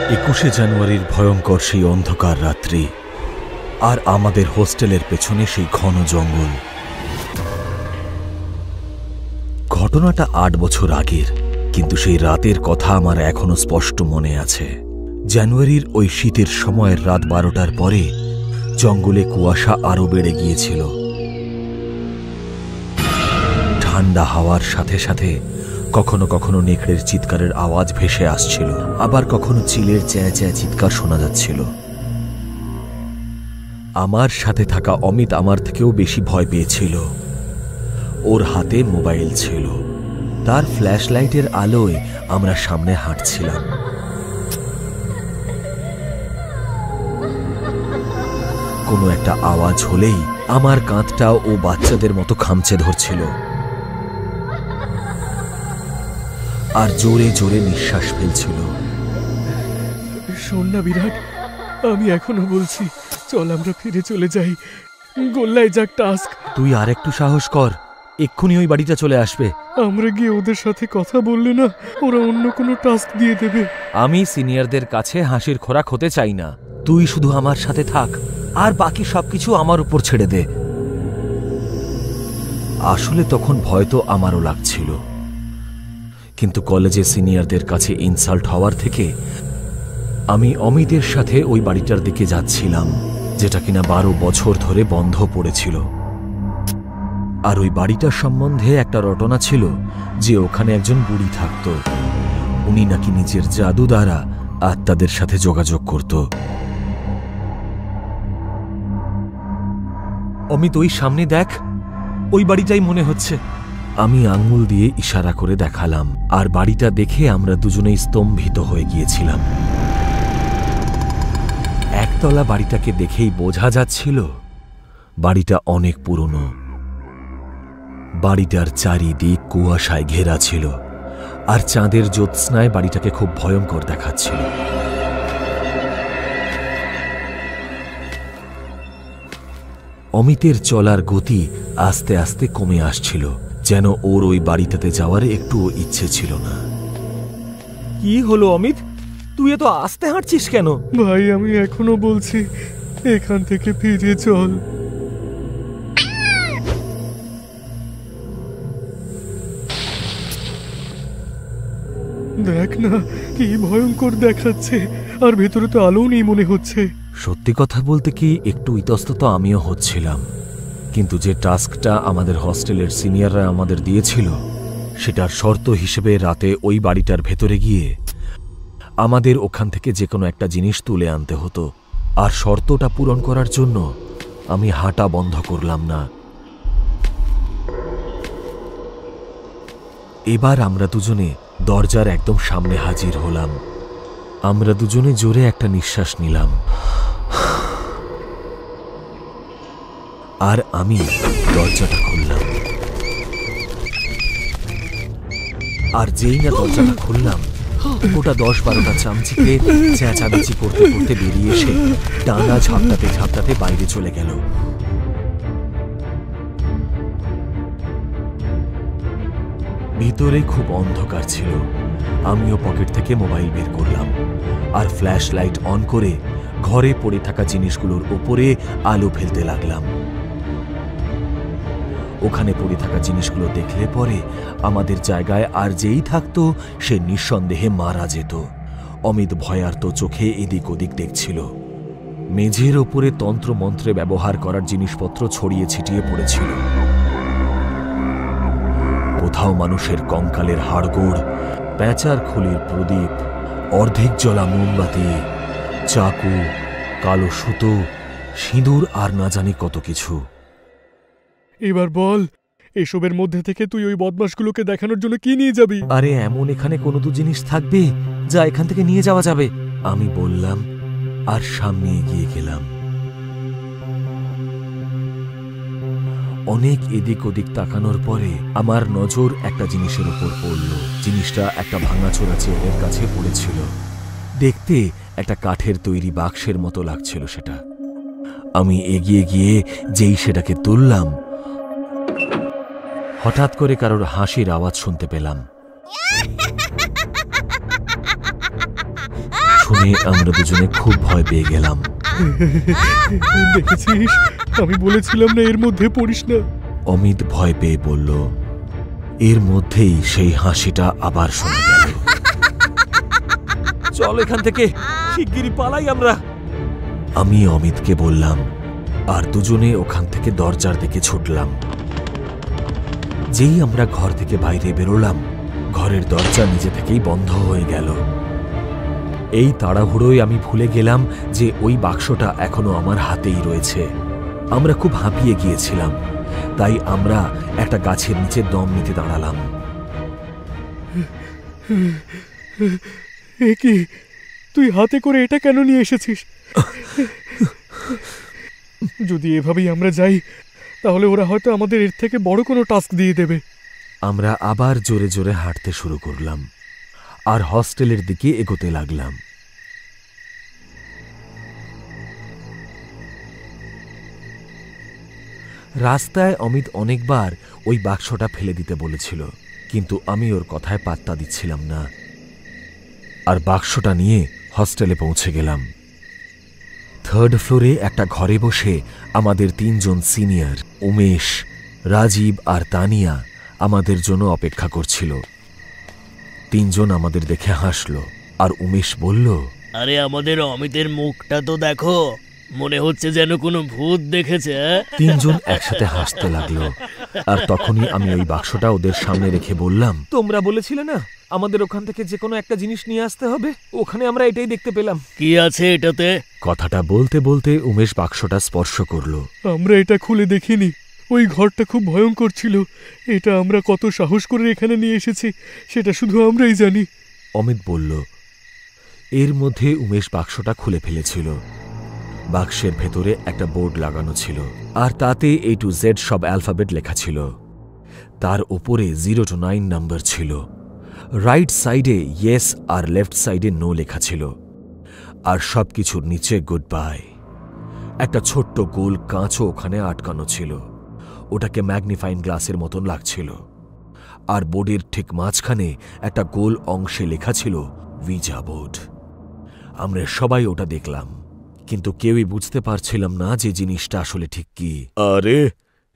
21শে জানুয়ারির ভয়ঙ্কর সেই অন্ধকার রাত্রি, আর আমাদের হোস্টেলের পেছনে সেই ঘন জঙ্গল। ঘটনাটা 8 বছর আগের, কিন্তু সেই রাতের কথা আমার এখনো স্পষ্ট মনে আছে। জানুয়ারির ওই শীতের সময়ের রাত 12টার পরে জঙ্গলে কুয়াশা আরো বেড়ে গিয়েছিল। ঠান্ডা হাওয়ার সাথে সাথে কখনো কখনো নেকড়ের চিৎকারের আওয়াজ ভেসে আসছিল, আবার কখনো চিলের চ্যাঁ চ্যাঁ চিৎকার শোনা যাচ্ছিল। আমার সাথে থাকা অমিত আমার থেকেও বেশি ভয় পেয়েছিল। ওর হাতে মোবাইল ছিল, তার ফ্ল্যাশ লাইটের আলোয় আমরা সামনে হাঁটছিলাম। কোনো একটা আওয়াজ হলেই আমার কাঁধটাও ও বাচ্চাদের মতো খামচে ধরছিল, আর জোরে জোরে নিঃশ্বাস ফেলছিল। শোন না বিরাট, আমি এখনো বলছি, চল আমরা ফিরে চলে যাই, গোল্লায় যাক টাস্ক। তুই আর একটু সাহস কর, এক্ষুনি ওই বাড়িটা চলে আসবে। আমরা গিয়ে ওদের সাথে কথা বললে না, ওরা অন্য কোনো টাস্ক দিয়ে দেবে। আমি সিনিয়রদের কাছে হাসির খোরাক হতে চাই না। তুই শুধু আমার সাথে থাক, আর বাকি সবকিছু আমার উপর ছেড়ে দে। আসলে তখন ভয় তো আমারও লাগছিল, কিন্তু কলেজে সিনিয়রদের কাছে ইনসাল্ট হওয়ার থেকে আমি অমিতের সাথে ওই বাড়িটার দিকে যাচ্ছিলাম, যেটা কিনা 12 বছর ধরে বন্ধ পড়েছিল। আর ওই বাড়িটার সম্বন্ধে একটা রটনা ছিল যে ওখানে একজন বুড়ি থাকত। উনি নাকি নিজের জাদু দ্বারা আত্মাদের সাথে যোগাযোগ করত। অমিত, ওই সামনে দেখ, ওই বাড়িটাই মনে হচ্ছে। আমি আঙ্গুল দিয়ে ইশারা করে দেখালাম, আর বাড়িটা দেখে আমরা দুজনেই স্তম্ভিত হয়ে গিয়েছিলাম। একতলা বাড়িটাকে দেখেই বোঝা যাচ্ছিল বাড়িটা অনেক পুরনো। বাড়িটার চারিদিক কুয়াশায় ঘেরা ছিল, আর চাঁদের জ্যোৎস্নায় বাড়িটাকে খুব ভয়ঙ্কর দেখাচ্ছিল। অমিতের চলার গতি আস্তে আস্তে কমে আসছিল, যেন ওর ওই বাড়িটাতে যাওয়ার একটুও ইচ্ছে ছিল না। কি হলো অমিত, তুই এত আস্তে হাঁটছিস কেন? ভাই, আমি এখনো বলছি, এখান থেকে ফিরে চল। দেখ না, কি ভয়ঙ্কর দেখাচ্ছে, আর ভেতরে তো আলো নেই মনে হচ্ছে। সত্যি কথা বলতে কি, একটু ইতস্তত আমিও হচ্ছিলাম, কিন্তু যে টাস্কটা আমাদের হস্টেলের সিনিয়ররা আমাদের দিয়েছিল, সেটার শর্ত হিসেবে রাতে ওই বাড়িটার ভেতরে গিয়ে আমাদের ওখান থেকে যে কোনো একটা জিনিস তুলে আনতে হতো। আর শর্তটা পূরণ করার জন্য আমি হাঁটা বন্ধ করলাম না। এবার আমরা দুজনে দরজার একদম সামনে হাজির হলাম। আমরা দুজনে জোরে একটা নিঃশ্বাস নিলাম, আর আমি দরজাটা খুললাম। আর যেই না দরজাটা খুললাম, ওটা 10-12টা চামচিকে চেঁচামেচি করতে করতে বেরিয়ে এসে ডানা ঝাপটাতে ঝাপটাতে বাইরে চলে গেল। ভিতরে খুব অন্ধকার ছিল। আমিও পকেট থেকে মোবাইল বের করলাম, আর ফ্ল্যাশ লাইট অন করে ঘরে পড়ে থাকা জিনিসগুলোর উপরে আলো ফেলতে লাগলাম। ওখানে পড়ে থাকা জিনিসগুলো দেখলে পরে আমাদের জায়গায় আর যেই থাকতো সে নিঃসন্দেহে মারা যেত। অমিত ভয়ার্ত চোখে এদিক ওদিক দেখছিল। মেঝের ওপরে তন্ত্রমন্ত্রে ব্যবহার করার জিনিসপত্র ছড়িয়ে ছিটিয়ে পড়েছিল। কোথাও মানুষের কঙ্কালের হাড়গোড়, প্যাঁচার খুলির প্রদীপ, অর্ধেক জ্বলা মোমবাতি, চাকু, কালো সুতো, সিঁদুর, আর না জানি কত কিছু। এবার বল, এসবের মধ্যে থেকে তুই ওই বদমাশগুলোকে দেখানোর জন্য কি নিয়ে যাবি? আরে এমন এখানে কোনো তো জিনিস থাকবে যা এখান থেকে নিয়ে যাওয়া যাবে, আমি বললাম, আর সামনে এগিয়ে গেলাম। অনেক এদিক ওদিক তাকানোর পরে আমার নজর একটা জিনিসের উপর পড়ল। জিনিসটা একটা ভাঙাচোরা চেয়ারের কাছে পড়েছিল। দেখতে একটা কাঠের তৈরি বাক্সের মতো লাগছিল সেটা। আমি এগিয়ে গিয়ে যেই সেটাকে তুললাম, হঠাৎ করে কারোর হাসির আওয়াজ শুনতে পেলাম। শুনে আমরা দুজনে খুব ভয় পেয়ে গেলাম। দেখেছিস, আমি বলেছিলাম না এর মধ্যে পড়িস না। অমিত ভয় পেয়ে বলল। এর মধ্যেই সেই হাসিটা আবার শোনা গেল। চল এখান থেকে, শিগগিরই পালাই আমরা। আমি অমিতকে বললাম, আর দুজনে ওখান থেকে দরজার দিকে ছুটলাম। যেই আমরা ঘর থেকে বাইরে বেরোলাম, ঘরের দরজা নিজে থেকেই বন্ধ হয়ে গেল। এই তাড়াহুড়োয় আমি ভুলে গেলাম যে ওই বাক্সটা এখনো আমার হাতেই রয়েছে। আমরা খুব হাঁপিয়ে গিয়েছিলাম, তাই আমরা একটা গাছের নিচে দম নিতে দাঁড়ালাম। এ কি, তুই হাতে করে এটা কেন নিয়ে এসেছিস? যদি এভাবেই আমরা যাই, তাহলে ওরা হয়তো আমাদের এর থেকে বড় কোনো টাস্ক দিয়ে দেবে। আমরা আবার জোরে জোরে হাঁটতে শুরু করলাম আর হস্টেলের দিকে এগোতে লাগলাম। রাস্তায় অমিত অনেকবার ওই বাক্সটা ফেলে দিতে বলেছিল, কিন্তু আমি ওর কথায় পাত্তা দিচ্ছিলাম না। আর বাক্সটা নিয়ে হস্টেলে পৌঁছে গেলাম। থার্ড ফ্লোরে একটা ঘরে বসে আমাদের 3 জন সিনিয়র উমেশ, রাজীব আর তানিয়া আমাদের জন্য অপেক্ষা করছিল। 3 জন আমাদের দেখে হাসলো আর উমেশ বলল, আরে আমাদের অমিতের মুখটা তো দেখো, মনে হচ্ছে যেন কোনো ভূত দেখেছে। 3 জন একসাথে হাসতে লাগলো। আর তখনই আমি ওই বাক্সটা ওদের সামনে রেখে বললাম, তোমরা বলেছিলে না আমাদের ওখান থেকে যে কোনো একটা জিনিস নিয়ে আসতে হবে? ওখানে আমরা এটাই দেখতে পেলাম। কি আছে এটাতে? কথাটা বলতে বলতে উমেশ বাক্সটা স্পর্শ করলো। আমরা এটা খুলে দেখিনি। ওই ঘরটা খুব ভয়ঙ্কর ছিল। এটা আমরা কত সাহস করে এখানে নিয়ে এসেছি সেটা শুধু আমরাই জানি। অমিত বলল। এর মধ্যে উমেশ বাক্সটা খুলে ফেলেছিল। বাক্সের ভেতরে একটা বোর্ড লাগানো ছিল, আর তাতে A to Z সব অ্যালফাবেট লেখা ছিল। তার উপরে 0 to 9 নাম্বার ছিল। রাইট সাইডে ইয়েস আর লেফট সাইডে নো লেখা ছিল, আর সবকিছুর নিচে গুড বাই। একটা ছোট্ট গোল কাঁচও ওখানে আটকানো ছিল। ওটাকে ম্যাগনিফাইং গ্লাসের মতন লাগছিল। আর বোর্ডের ঠিক মাঝখানে একটা গোল অংশে লেখা ছিল ভিজা বোর্ড। আমরা সবাই ওটা দেখলাম, কিন্তু কেউই বুঝতে পারছিলাম না যে জিনিসটা আসলে ঠিক কি। আরে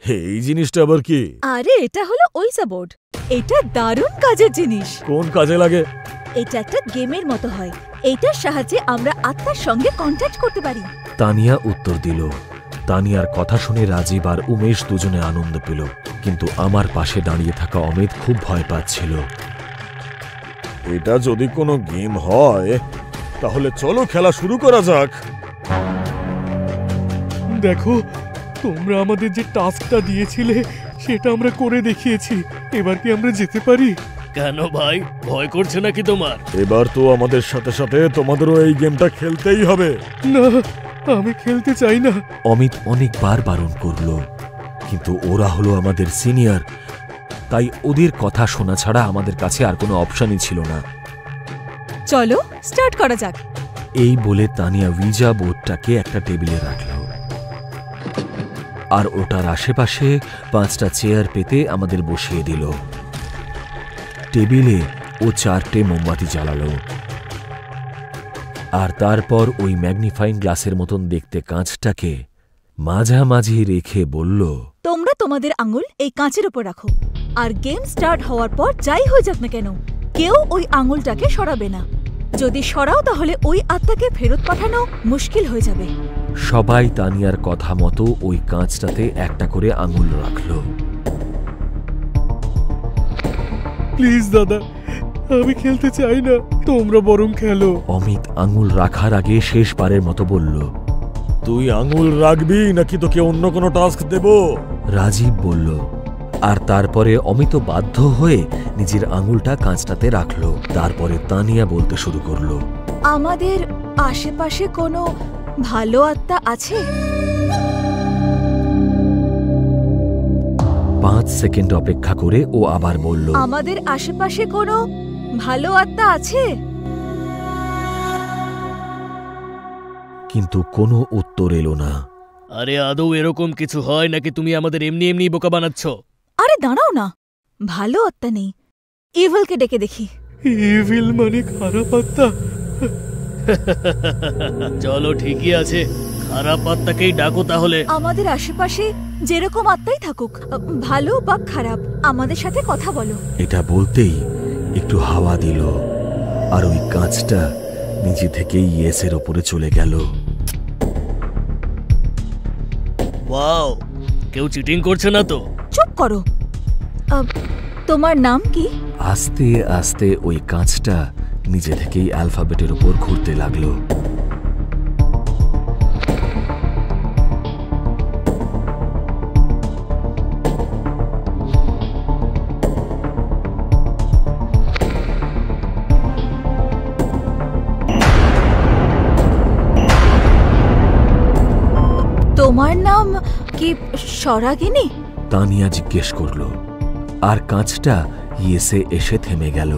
এই জিনিসটা আবার কি? আরে এটা হলো ওইসা বোর্ড। এটা দারুণ কাজের জিনিস। কোন কাজে লাগে? এটা একটা গেমের মতো হয়। এইটার সাহায্যে আমরা আত্মার সঙ্গে কন্ট্যাক্ট করতে পারি। তানিয়া উত্তর দিল। তানিয়ার কথা শুনে রাজীব আর উমেশ দুজনে আনন্দ পেল, কিন্তু আমার পাশে দাঁড়িয়ে থাকা অমিত খুব ভয় পাচ্ছিল। এটা যদি কোনো গেম হয় তাহলে চলো খেলা শুরু করা যাক। দেখো, তোমরা আমাদের যে টাস্কটা দিয়েছিলে সেটা আমরা করে দেখিয়েছি। এবার কি আমরা যেতে পারি? কেন ভাই, ভয় করছে নাকি তোমার? এবার তো আমাদের সাথে সাথে তোমাদেরও এই গেমটা খেলতেই হবে। না, আমি খেলতে চাই না। অমিত অনেকবার বারণ করল, কিন্তু ওরা হলো আমাদের সিনিয়র, তাই ওদের কথা শোনা ছাড়া আমাদের কাছে আর কোনো অপশনই ছিল না। চলো স্টার্ট করা যাক। এই বলে তানিয়া ভিজা বোর্ডটাকে একটা টেবিলে রাখল, আর ওটার আশেপাশে 5টা চেয়ার পেতে আমাদের বসিয়ে দিল। টেবিলে ও 4টে মোমবাতি জ্বালালো, আর তারপর ওই ম্যাগনিফাইং গ্লাসের মতন দেখতে কাঁচটাকে মাঝামাঝি রেখে বলল, তোমরা তোমাদের আঙুল এই কাঁচের উপর রাখো, আর গেম স্টার্ট হওয়ার পর যাই হয়ে যাক না কেন, কেউ ওই আঙুলটাকে সরাবে না। যদি সরাও তাহলে ওই আত্মাকে ফেরত পাঠানো মুশকিল হয়ে যাবে। সবাই তানিয়ার কথা মতো ওই কাঁচটাতে একটা করে আঙুল রাখল। প্লিজ দাদা, আমি খেলতে চাই না, তোমরা বরং খেলো। অমিত আঙুল রাখার আগে শেষবারের মতো বলল, তুই আঙুল রাখবি নাকি তোকে অন্য কোনো টাস্ক দেব? রাজীব বলল, আর তারপরে অমিত বাধ্য হয়ে নিজের আঙুলটা কাঁচটাতে রাখল। তারপরে তানিয়া বলতে শুরু করলো, আমাদের আশেপাশে কোনো ভালো আত্মা আছে? 5 সেকেন্ড অপেক্ষা করে ও আবার বলল, আমাদের আশেপাশে কোনো ভালো আত্মা আছে? কিন্তু কোনো উত্তর এলো না। আরে আদৌ এরকম কিছু হয় নাকি তুমি আমাদের এমনি এমনি বোকা বানাচ্ছ? আরে দাঁড়াও না, ভালো আত্মা নেই, ইভিলকে ডেকে দেখি। ইভিল মানে খারাপ আত্মা? চলো ঠিকই আছে, খারাপ আত্মাকেই ডাকো তাহলে। আমাদের আশেপাশে যেরকম আত্মাই থাকুক, ভালো বা খারাপ, আমাদের সাথে কথা বলো। এটা বলতেই একটু হাওয়া দিল আর ওই কাঁচটা নিজে থেকেই ইয়েসের ওপরে চলে গেল। ওয়াও, কেউ চিটিং করছে না তো? চুপ করো। তোমার নাম কি? আস্তে আস্তে ওই কাঁচটা নিজে থেকেই অ্যালফাবেটের উপর ঘুরতে লাগলো। তোমার নাম কি সরাগিনী? তানিয়া জিজ্ঞেস করলো, আর কাঁচটা ইয়েসে এসে থেমে গেল।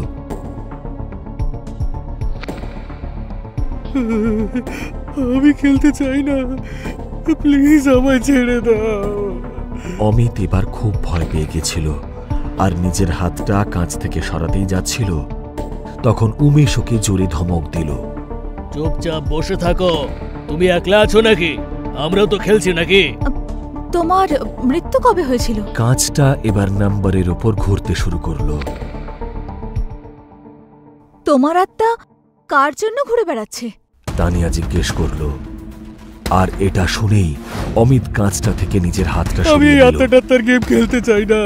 আমি খেলতে চাই না, প্লিজ আমায় ছেড়ে দাও। অমিত এবার খুব ভয় পেয়ে গেছিল আর নিজের হাতটা কাঁচ থেকে সরাতেই যাচ্ছিল, তখন উমেশ ওকে জোরে ধমক দিল। চুপচাপ বসে থাকো, তুমি একলা আছো নাকি? আমরাও তো খেলছি নাকি? তোমার মৃত্যু কবে হয়েছিল? কাঁচটা এবার নাম্বারের ওপর ঘুরতে শুরু করলো। তোমার আত্মা কার জন্য ঘুরে বেড়াচ্ছে? তানিয়া জিজ্ঞেস করলো। আর এটা শুনেই অমিত কাঁচটা থেকে নিজের হাতটা আমি সরিয়ে এই দিল। আত্মাটাত্তার গেম খেলতে চাই না।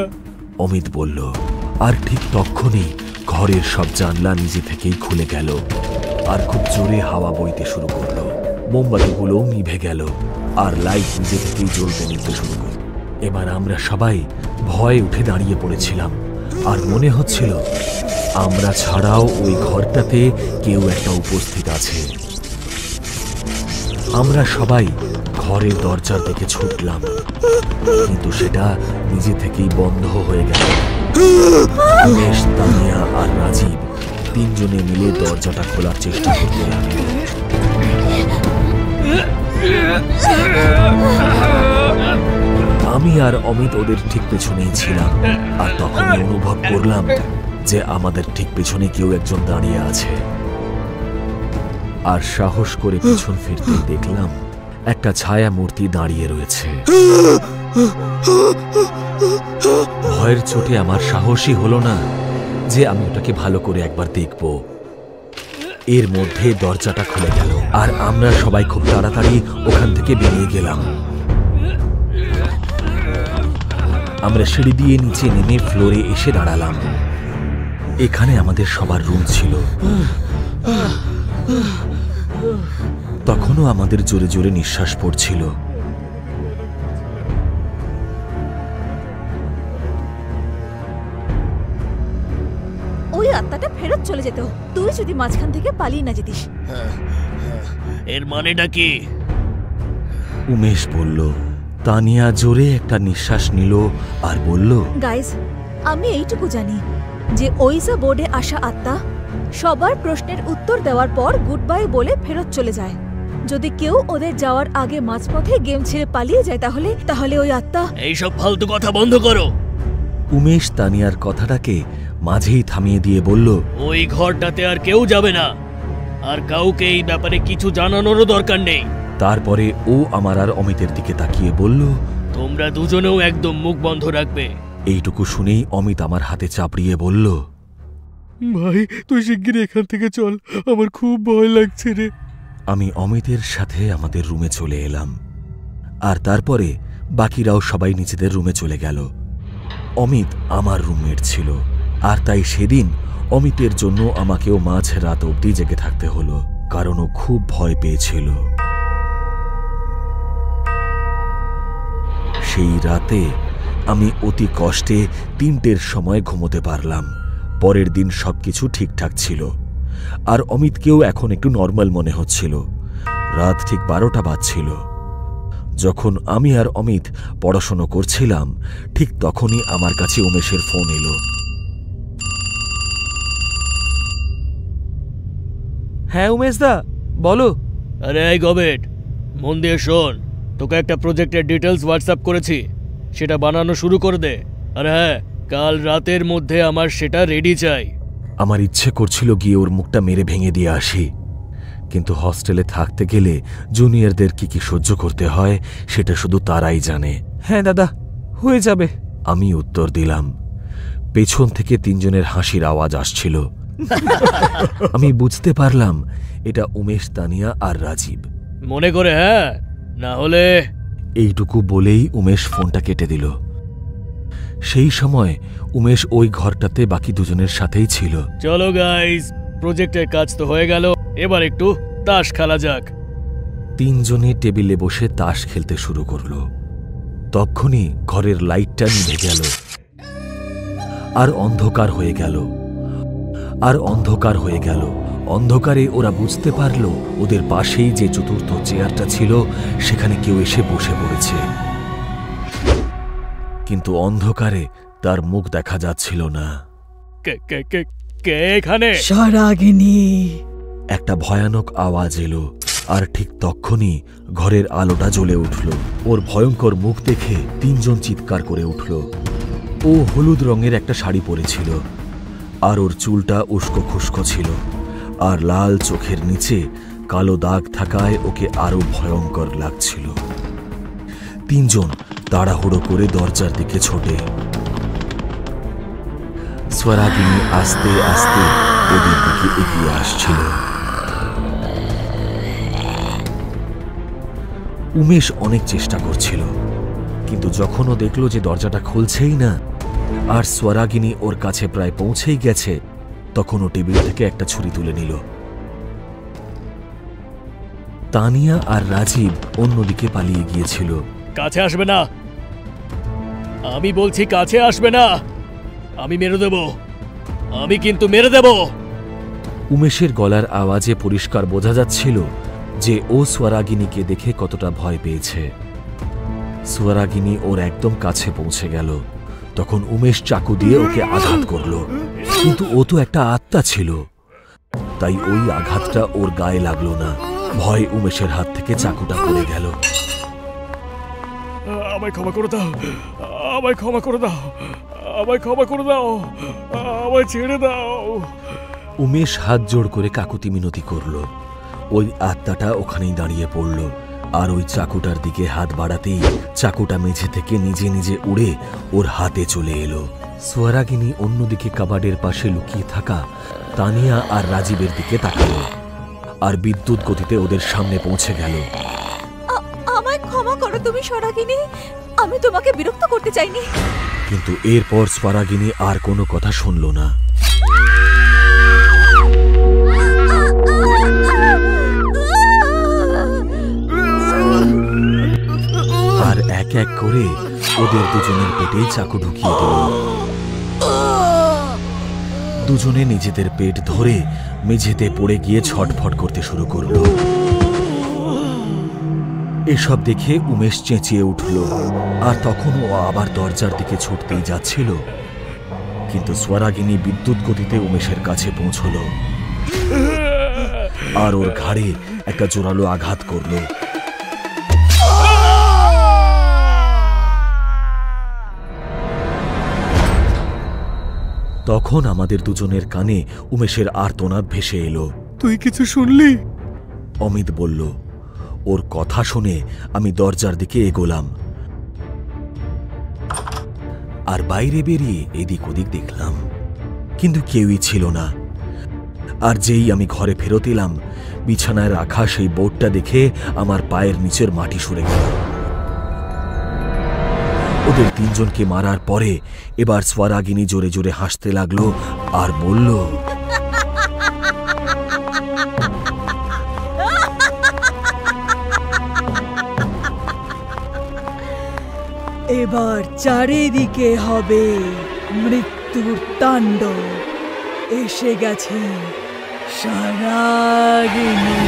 অমিত বলল, আর ঠিক তখনই ঘরের সব জানলা নিজে থেকেই খুলে গেল আর খুব জোরে হাওয়া বইতে শুরু করলো। মোমবাতিগুলোও নিভে গেল আর লাইট নিজে থেকেই জ্বলতে নিতে শুরু করল। এবার আমরা সবাই ভয়ে উঠে দাঁড়িয়ে পড়েছিলাম আর মনে হচ্ছিল আমরা ছাড়াও ওই ঘরটাতে কেউ একটা উপস্থিত আছে। আমরা সবাই ঘরের দরজার দিকে ছুটলাম, কিন্তু সেটা নিজে থেকেই বন্ধ হয়ে গেল। উমেশ, তানিয়া আর রাজীব তিনজনে মিলে দরজাটা খোলার চেষ্টা করতে লাগলো। আমি আর অমিত ওদের ঠিক পেছনেই ছিলাম আর তখনই অনুভব করলাম যে আমাদের ঠিক পেছনে কেউ একজন দাঁড়িয়ে আছে। আর সাহস করে পিছন ফিরতে দেখলাম একটা ছায়া মূর্তি দাঁড়িয়ে রয়েছে। ভয়ের চোটে আমার সাহসই হলো না যে আমি ওটাকে ভালো করে একবার দেখব। এর মধ্যে দরজাটা খুলে গেল আর আমরা সবাই খুব তাড়াতাড়ি ওখান থেকে বেরিয়ে গেলাম। আমরা সিঁড়ি দিয়ে নিচে নেমে ফ্লোরে এসে দাঁড়ালাম। এখানে আমাদের সবার রুম ছিল। তখনও আমাদের জোরে জোরে নিঃশ্বাস পড়ছিল। ওই আত্মাটা ফেরত চলে যেত, তুই যদি মাঝখান থেকে পালিয়ে না যেতিস। এর মানেটা কি? উমেশ বলল। তানিয়া জোরে একটা নিঃশ্বাস নিল আর বলল, গাইস, আমি এইটুকু জানি যে ওইজা বোর্ডে আসা আত্মা সবার প্রশ্নের উত্তর দেওয়ার পর গুড বাই বলে ফেরত চলে যায়। যদি কেউ ওদের যাওয়ার আগে মাঝপথে গেম ছেড়ে পালিয়ে যায় তাহলে ওই আত্মা। এইসব ফালতু কথা বন্ধ করো। উমেশ তানিয়ার কথাটাকে মাঝেই থামিয়ে দিয়ে বলল, ওই ঘরটাতে আর কেউ যাবে না, আর কাউকে এই ব্যাপারে কিছু জানানোরও দরকার নেই। তারপরে ও আমার আর অমিতের দিকে তাকিয়ে বলল, তোমরা দুজনেও একদম মুখ বন্ধ রাখবে। এইটুকু শুনেই অমিত আমার হাতে চাপড়িয়ে বলল, ভাই তুই শিগগিরই এখান থেকে চল, আমার খুব ভয় লাগছে রে। আমি অমিতের সাথে আমাদের রুমে চলে এলাম আর তারপরে বাকিরাও সবাই নিজেদের রুমে চলে গেল। অমিত আমার রুমমেট ছিল আর তাই সেদিন অমিতের জন্য আমাকেও মাঝ রাত অবধি জেগে থাকতে হলো, কারণ ও খুব ভয় পেয়েছিল। সেই রাতে আমি অতি কষ্টে ৩টের সময় ঘুমোতে পারলাম। পরের দিন সবকিছু ঠিকঠাক ছিল আর অমিতকেও এখন একটু নর্মাল মনে হচ্ছিল। রাত ঠিক 12টা বাজছিল। যখন আমি আর অমিত পড়াশোনা করছিলাম ঠিক তখনই আমার কাছে উমেশের ফোন এলো। হ্যাঁ উমেশ দা, বলো। আরে এই গবেট, মন দিয়ে শোন। তোকে একটা প্রজেক্টের ডিটেলস হোয়াটসঅ্যাপ করেছি, সেটা বানানো শুরু করে দে। আর হ্যাঁ, কাল রাতের মধ্যে আমার সেটা রেডি চাই। আমার ইচ্ছে করছিল গিয়ে ওর মুখটা মেরে ভেঙে দিয়ে আসি, কিন্তু হস্টেলে থাকতে গেলে জুনিয়রদের কি কি সহ্য করতে হয় সেটা শুধু তারাই জানে। হ্যাঁ দাদা, হয়ে যাবে, আমি উত্তর দিলাম। পেছন থেকে তিনজনের হাসির আওয়াজ আসছিল। আমি বুঝতে পারলাম এটা উমেশ, তানিয়া আর রাজীব। মনে করে, হ্যাঁ, না হলে। এইটুকু বলেই উমেশ ফোনটা কেটে দিল। সেই সময় উমেশ ওই ঘরটাতে বাকি দুজনের সাথেই ছিল। চলো গাইস, প্রজেক্টের কাজ তো হয়ে গেল, এবার একটু তাস খেলা যাক। তিনজনে টেবিলে বসে তাস খেলতে শুরু করলো। তখনই ঘরের লাইটটা নিভে গেল আর অন্ধকার হয়ে গেল আর অন্ধকার হয়ে গেল। অন্ধকারে ওরা বুঝতে পারল ওদের পাশেই যে চতুর্থ চেয়ারটা ছিল সেখানে কেউ এসে বসে পড়েছে, কিন্তু অন্ধকারে তার মুখ দেখা যাচ্ছিল না। কে এখানে? স্বরাগিনী। একটা ভয়ানক আওয়াজ এলো, আর ঠিক তখনই ঘরের আলোটা জ্বলে উঠল। ওর ভয়ঙ্কর মুখ দেখে তিনজন চিৎকার করে উঠল। ও হলুদ রঙের একটা শাড়ি পরেছিল, আর ওর চুলটা উস্কো খুস্কো ছিল, আর লাল চোখের নিচে কালো দাগ থাকায় ওকে আরো ভয়ঙ্কর লাগছিল। তিনজন তাড়াহুড়ো করে দরজার দিকে ছোটে। স্বরাগিনী আস্তে আস্তে ওদের দিকে এগিয়ে আসছিল। উমেশ অনেক চেষ্টা করছিল, কিন্তু যখন ও দেখল যে দরজাটা খুলছেই না আর স্বরাগিনী ওর কাছে প্রায় পৌঁছেই গেছে, তখন ও টেবিল থেকে একটা ছুরি তুলে নিল। তানিয়া আর রাজীব অন্যদিকে পালিয়ে গিয়েছিল। কাছে আসবে না, আমি বলছি কাছে আসবে না, আমি মেরে দেব, আমি কিন্তু মেরে দেব। উমেশের গলার আওয়াজে পরিষ্কার বোঝা যাচ্ছিল যে ও স্বরাগিনীকে দেখে কতটা ভয় পেয়েছে। স্বরাগিনী ওর একদম কাছে পৌঁছে গেল। তখন উমেশ চাকু দিয়ে ওকে আঘাত করল, কিন্তু ও তো একটা আত্মা ছিল, তাই ওই আঘাতটা ওর গায়ে লাগলো না। ভয় উমেশের হাত থেকে চাকুটা পড়ে গেল। আমায় ক্ষমা করে দাও, আমায় ক্ষমা করে দাও, আমায় ক্ষমা করে দাও, আমায় ছেড়ে দাও। উমেশ হাত জোড় করে কাকুতি মিনতি করল। ওই আত্মাটা ওখানেই দাঁড়িয়ে পড়ল, আর ওই চাকুটার দিকে হাত বাড়াতেই চাকুটা মেঝে থেকে নিজে নিজে উড়ে ওর হাতে চলে এলো। স্বরাগিনী অন্যদিকে কাবাডের পাশে লুকিয়ে থাকা তানিয়া আর রাজীবের দিকে তাকালো, আর বিদ্যুৎ গতিতে ওদের সামনে পৌঁছে গেল। আমায় ক্ষমা করো তুমি স্বরাগিনী, আমি তোমাকে বিরক্ত করতে চাইনি। কিন্তু এরপর স্বরাগিনী আর কোনো কথা শুনল না। আর এক এক করে ওদের দুজনের পেটেই চাকু ঢুকিয়ে দিল। দুজনে নিজেদের পেট ধরে মেঝেতে পড়ে গিয়ে ছটফট করতে শুরু করলো। এসব দেখে উমেশ চেঁচিয়ে উঠল, আর তখন ও আবার দরজার দিকে ছুটতেই যাচ্ছিল, কিন্তু স্বরাগিনী বিদ্যুৎ গতিতে উমেশের কাছে পৌঁছল আর ওর ঘাড়ে একটা জোরালো আঘাত করল। তখন আমাদের দুজনের কানে উমেশের আর্তনাদ ভেসে এলো। তুই কিছু শুনলি? অমিত বলল। ওর কথা শুনে আমি দরজার দিকে এগোলাম, আর বাইরে বেরিয়ে এদিক ওদিক দেখলাম, কিন্তু কেউই ছিল না। আর যেই আমি ঘরে ফেরত এলাম, বিছানায় রাখা সেই বোর্ডটা দেখে আমার পায়ের নিচের মাটি সরে গেল। ওদের তিনজনকে মারার পরে এবার স্বরাগিনী জোরে জোরে হাসতে লাগলো আর বলল, এবার চারিদিকে হবে মৃত্যুর তাণ্ডব, এসে গেছে স্বরাগিনী।